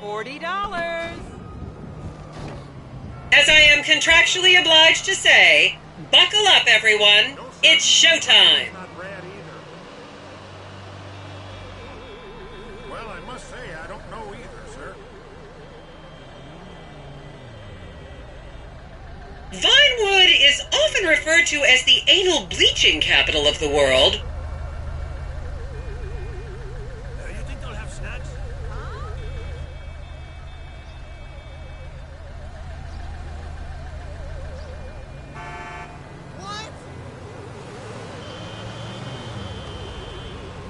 $40. As I am contractually obliged to say, buckle up, everyone. It's showtime. Not rad either. Well, I must say, I don't know either, sir. Vinewood is often referred to as the anal bleaching capital of the world. You think they'll have snacks? What?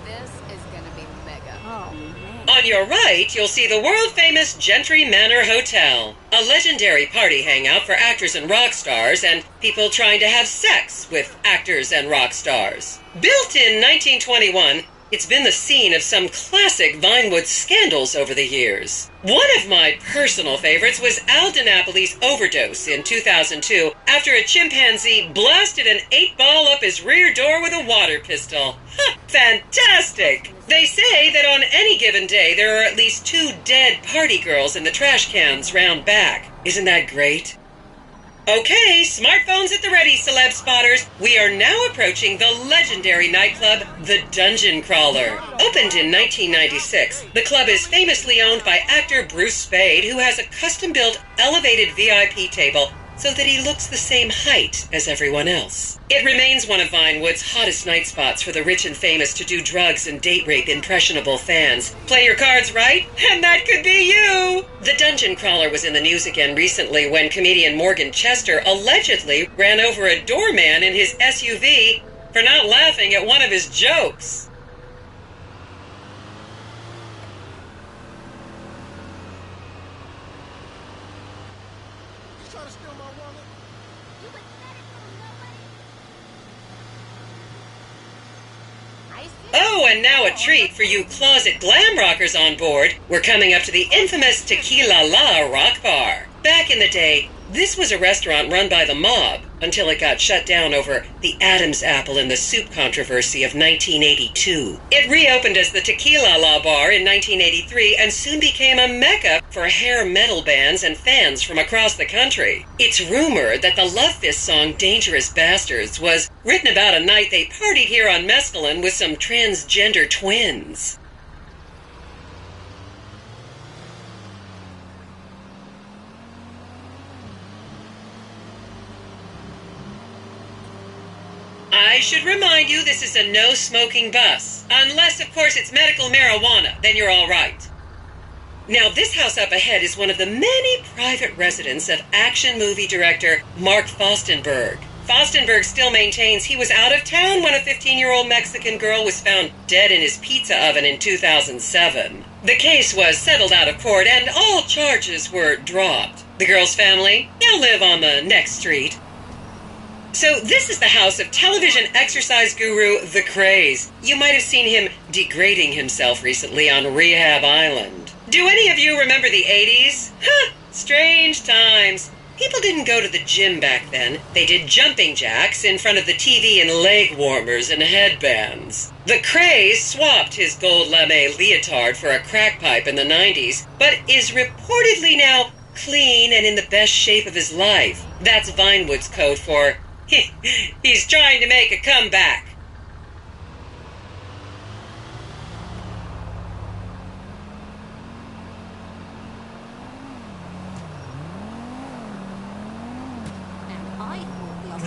This is gonna be mega. Oh, man. On your right, you'll see the world-famous Gentry Manor Hotel, a legendary party hangout for actors and rock stars and people trying to have sex with actors and rock stars. Built in 1921, it's been the scene of some classic Vinewood scandals over the years. One of my personal favorites was Al DiNapoli's overdose in 2002 after a chimpanzee blasted an 8-ball up his rear door with a water pistol. Ha! Fantastic! They say that on any given day there are at least 2 dead party girls in the trash cans round back. Isn't that great? Okay, smartphones at the ready, celeb spotters. We are now approaching the legendary nightclub, the Dungeon Crawler. Opened in 1996, the club is famously owned by actor Bruce Spade, who has a custom-built elevated VIP table so that he looks the same height as everyone else. It remains one of Vinewood's hottest night spots for the rich and famous to do drugs and date rape impressionable fans. Play your cards right, and that could be you! The Dungeon Crawler was in the news again recently when comedian Morgan Chester allegedly ran over a doorman in his SUV for not laughing at one of his jokes. Oh, and now a treat for you closet glam rockers on board. We're coming up to the infamous Tequila La Rock Bar. Back in the day, this was a restaurant run by the mob until it got shut down over the Adam's apple in the soup controversy of 1982. It reopened as the Tequila La Bar in 1983 and soon became a mecca for hair metal bands and fans from across the country. It's rumored that the Love Fist song Dangerous Bastards was written about a night they partied here on mescaline with some transgender twins. I should remind you this is a no-smoking bus. Unless, of course, it's medical marijuana, then you're all right. Now, this house up ahead is one of the many private residence of action movie director Mark Fostenberg. Fostenberg still maintains he was out of town when a 15-year-old Mexican girl was found dead in his pizza oven in 2007. The case was settled out of court and all charges were dropped. The girl's family now live on the next street. So this is the house of television exercise guru The Craze. You might have seen him degrading himself recently on Rehab Island. Do any of you remember the 80s? Huh, strange times. People didn't go to the gym back then. They did jumping jacks in front of the TV and leg warmers and headbands. The Craze swapped his gold lame leotard for a crack pipe in the 90s, but is reportedly now clean and in the best shape of his life. That's Vinewood's code for he's trying to make a comeback.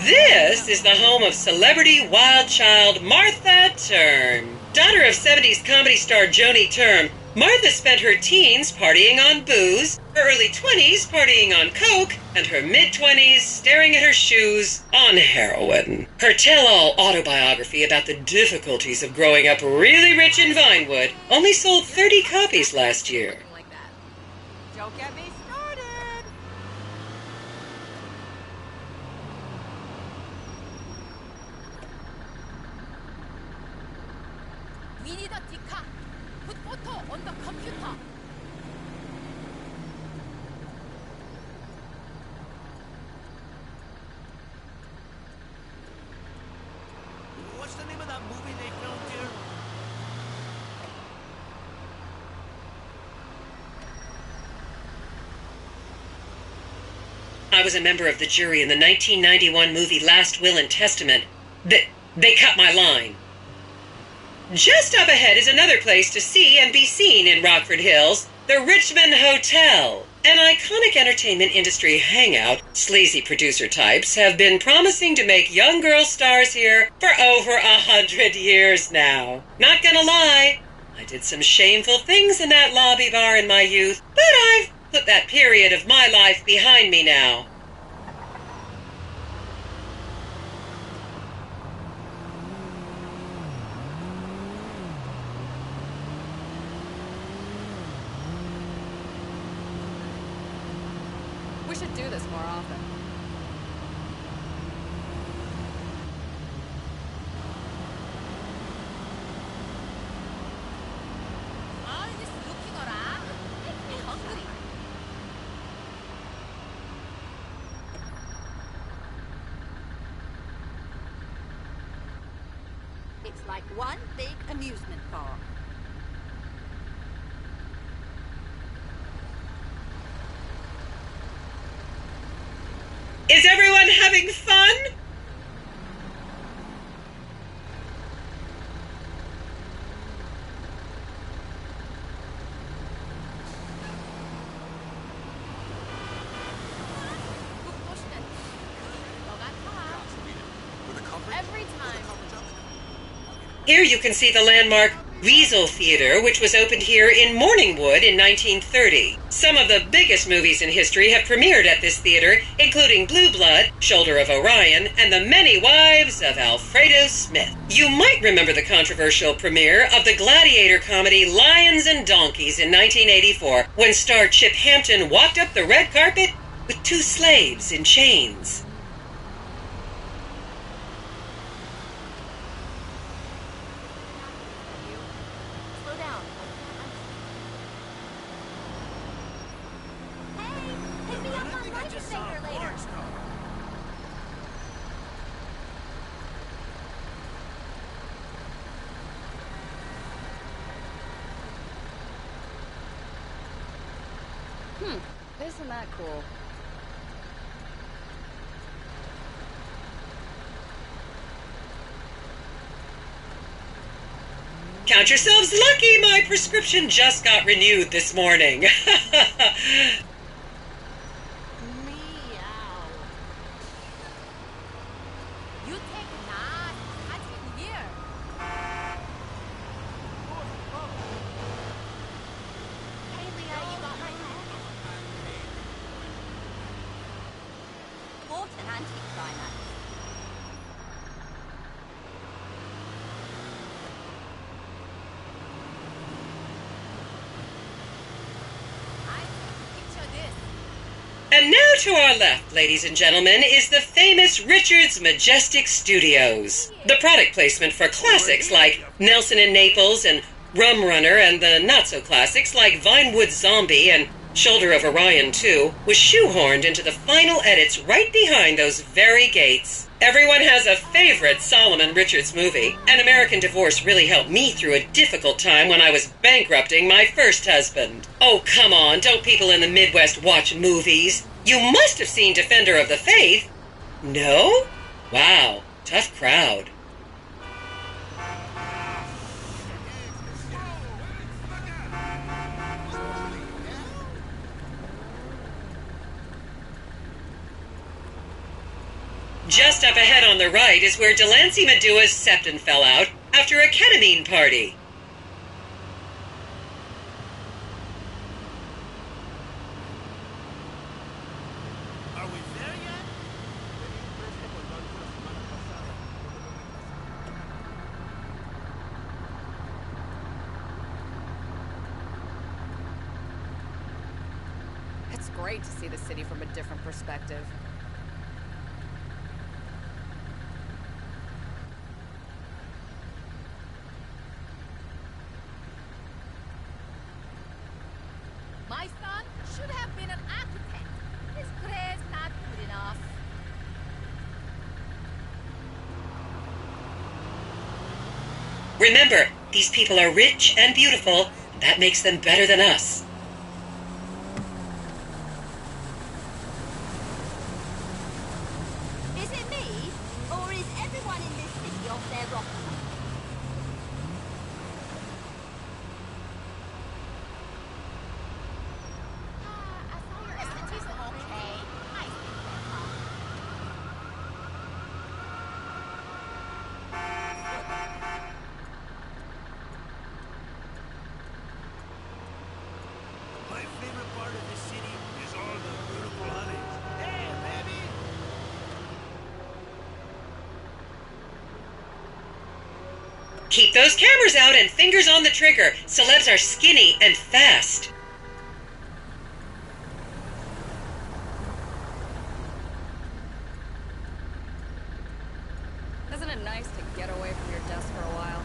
This is the home of celebrity wild child Martha Term. Daughter of 70s comedy star Joni Term, Martha spent her teens partying on booze, her early 20s partying on coke, and her mid-20s staring at her shoes on heroin. Her tell-all autobiography about the difficulties of growing up really rich in Vinewood only sold 30 copies last year. Like that. Don't get me started. We need a ticker. Put photo on the computer. What's the name of that movie they filmed here? I was a member of the jury in the 1991 movie Last Will and Testament. They cut my line. Just up ahead is another place to see and be seen in Rockford Hills, the Richmond Hotel. An iconic entertainment industry hangout, sleazy producer types have been promising to make young girl stars here for over 100 years now. Not gonna lie, I did some shameful things in that lobby bar in my youth, but I've put that period of my life behind me now. We should do this more often. Oh, this looking around makes me hungry. It's like one big amusement park. Is everyone having fun? Every time. Here you can see the landmark Weasel Theater, which was opened here in Morningwood in 1930. Some of the biggest movies in history have premiered at this theater, including Blue Blood, Shoulder of Orion, and The Many Wives of Alfredo Smith. You might remember the controversial premiere of the gladiator comedy Lions and Donkeys in 1984, when star Chip Hampton walked up the red carpet with two slaves in chains. Slow down. Hey, hit me up on Messenger later. Isn't that cool? Count yourselves lucky, my prescription just got renewed this morning. Meow. You take not touching here. Hey, Leah, you got my package. Bought an antique climax. Picture this. And now to our left, ladies and gentlemen, is the famous Richards Majestic Studios. The product placement for classics like Nelson and Naples and Rum Runner, and the not-so-classics like Vinewood Zombie and Shoulder of Orion 2 was shoehorned into the final edits right behind those very gates. Everyone has a favorite Solomon Richards movie. An American Divorce really helped me through a difficult time when I was bankrupting my first husband. Oh, come on, don't people in the Midwest watch movies? You must have seen Defender of the Faith. No? Wow, tough crowd. Just up ahead on the right is where Delancey Medua's septon fell out after a ketamine party. Are we there yet? It's great to see the city from a different perspective. My son should have been an architect. His grades not good enough. Remember, these people are rich and beautiful. That makes them better than us. everyone in this city off their rocker? I saw your SATs were okay. I think they're fine. My favorite part of this city is all the beautiful alleys. Hey, baby! Keep those cameras out and fingers on the trigger. Celebs are skinny and fast. Isn't it nice to get away from your desk for a while?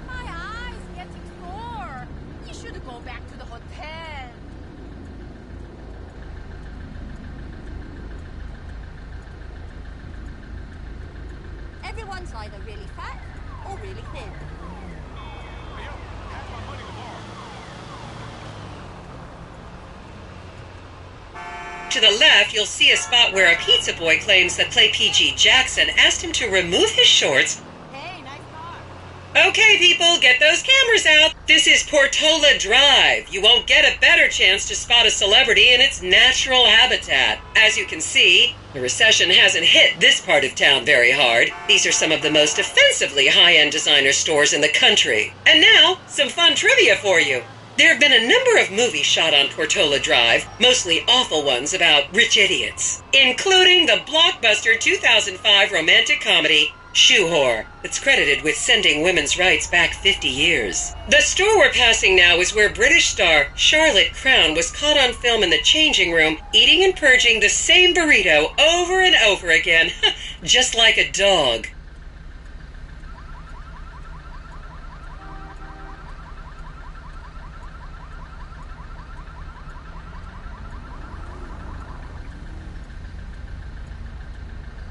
My eyes getting sore. You should go back to the hotel. Everyone's either really fat or really thin. To the left, you'll see a spot where a pizza boy claims that Play PG Jackson asked him to remove his shorts. Hey, nice car. Okay, people, get those cameras out. This is Portola Drive. You won't get a better chance to spot a celebrity in its natural habitat. As you can see, the recession hasn't hit this part of town very hard. These are some of the most offensively high-end designer stores in the country. And now, some fun trivia for you. There have been a number of movies shot on Portola Drive, mostly awful ones about rich idiots, including the blockbuster 2005 romantic comedy Shoe Whore, that's credited with sending women's rights back 50 years. The store we're passing now is where British star Charlotte Crown was caught on film in the changing room, eating and purging the same burrito over and over again, just like a dog.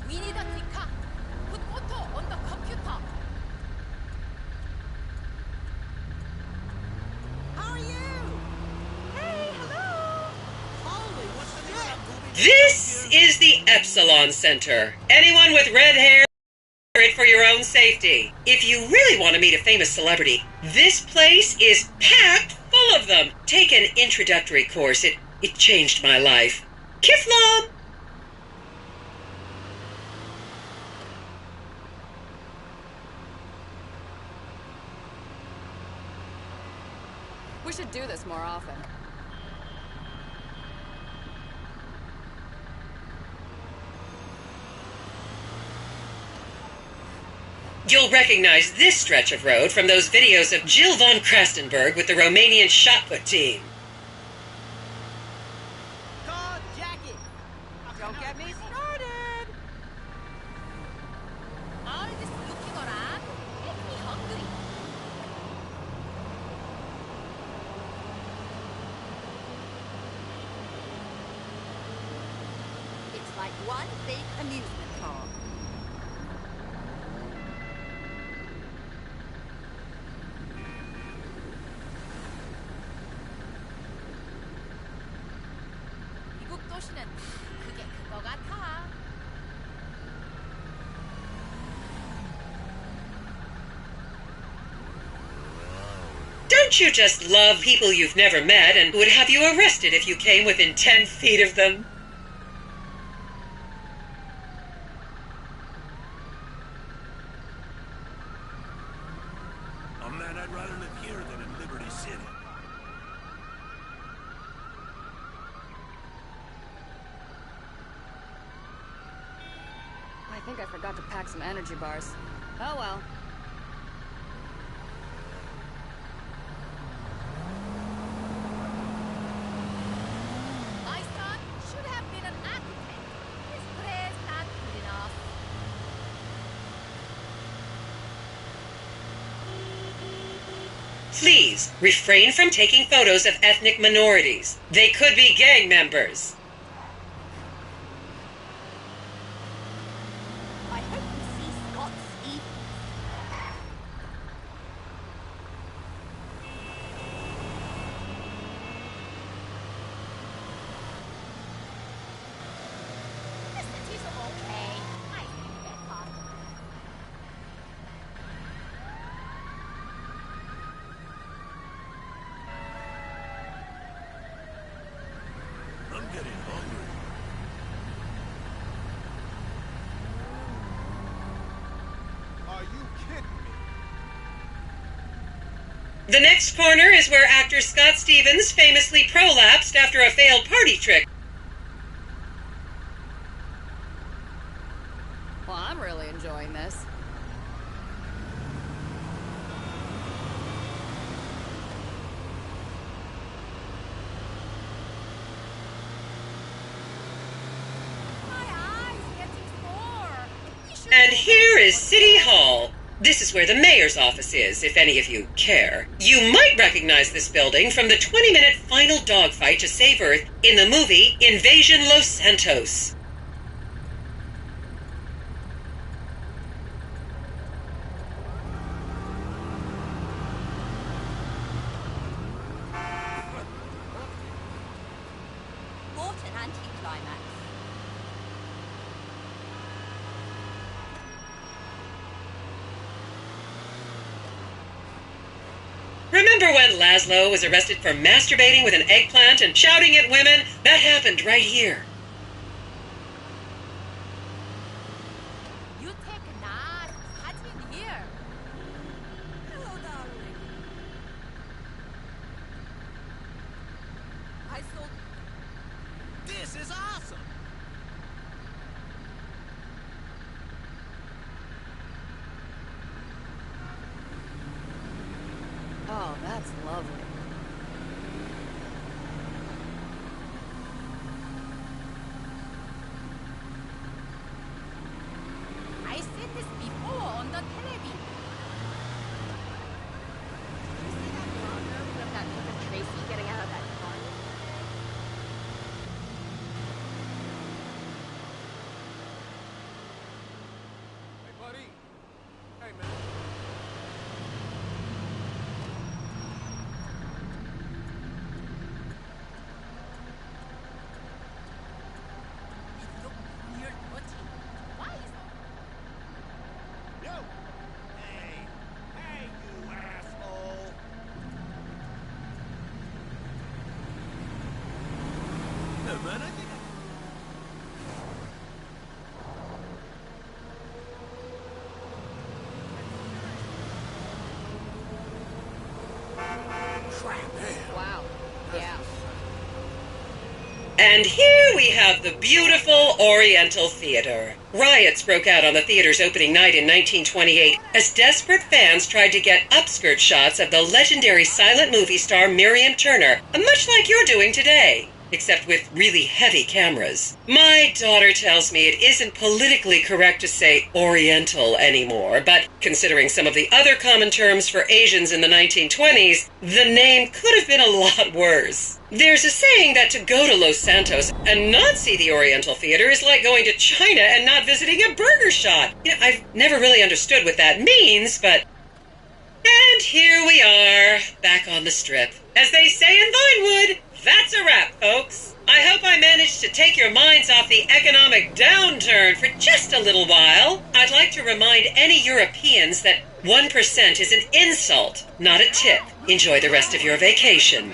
We need a ticker. Put photo on the computer. How are you? Hey, hello. Holy, what's the name of that movie? This is the Epsilon Center. Anyone with red hair, wear it for your own safety. If you really want to meet a famous celebrity, this place is packed full of them. Take an introductory course. It changed my life. Kiflam! We should do this more often. You'll recognize this stretch of road from those videos of Jill von Krastenberg with the Romanian shot put team. Call Jackie. Don't get me started. All this looking around makes me hungry. It's like one big amusement park. 미국 도시는 그게 그거 같아. Don't you just love people you've never met and would have you arrested if you came within 10 feet of them? Oh man, I'd rather live here than in Liberty City. I think I forgot to pack some energy bars. Oh well. My son should have been an architect. His grades not good enough. Please, refrain from taking photos of ethnic minorities. They could be gang members. I hope you see Scott's Steve. The next corner is where actor Scott Stevens famously prolapsed after a failed party trick. Well, I'm really enjoying this. My eyes getting sore. We should And here is City Hall. This is where the mayor's office is, if any of you care. You might recognize this building from the 20-minute final dogfight to save Earth in the movie Invasion Los Santos. What an anticlimax. Remember when Laszlo was arrested for masturbating with an eggplant and shouting at women? That happened right here. You take a nice hot in here. Hello, darling. I thought This is awesome! Oh, that's lovely. I seen this before on the television. You see that blonde from that look of Tracy getting out of that car? Hey, buddy. Hey, man. It looked weird looking. Why is Yo! Hey! Hey, you asshole! No, man, I think crap, man. Wow. Yeah. And here we have the beautiful Oriental Theater. Riots broke out on the theater's opening night in 1928 as desperate fans tried to get upskirt shots of the legendary silent movie star Miriam Turner, much like you're doing today, except with really heavy cameras. My daughter tells me it isn't politically correct to say Oriental anymore, but considering some of the other common terms for Asians in the 1920s, the name could have been a lot worse. There's a saying that to go to Los Santos and not see the Oriental Theater is like going to China and not visiting a burger shop. You know, I've never really understood what that means, but... And here we are, back on the strip. As they say in Vinewood, that's a wrap, folks. I hope I managed to take your minds off the economic downturn for just a little while. I'd like to remind any Europeans that 1% is an insult, not a tip. Enjoy the rest of your vacation.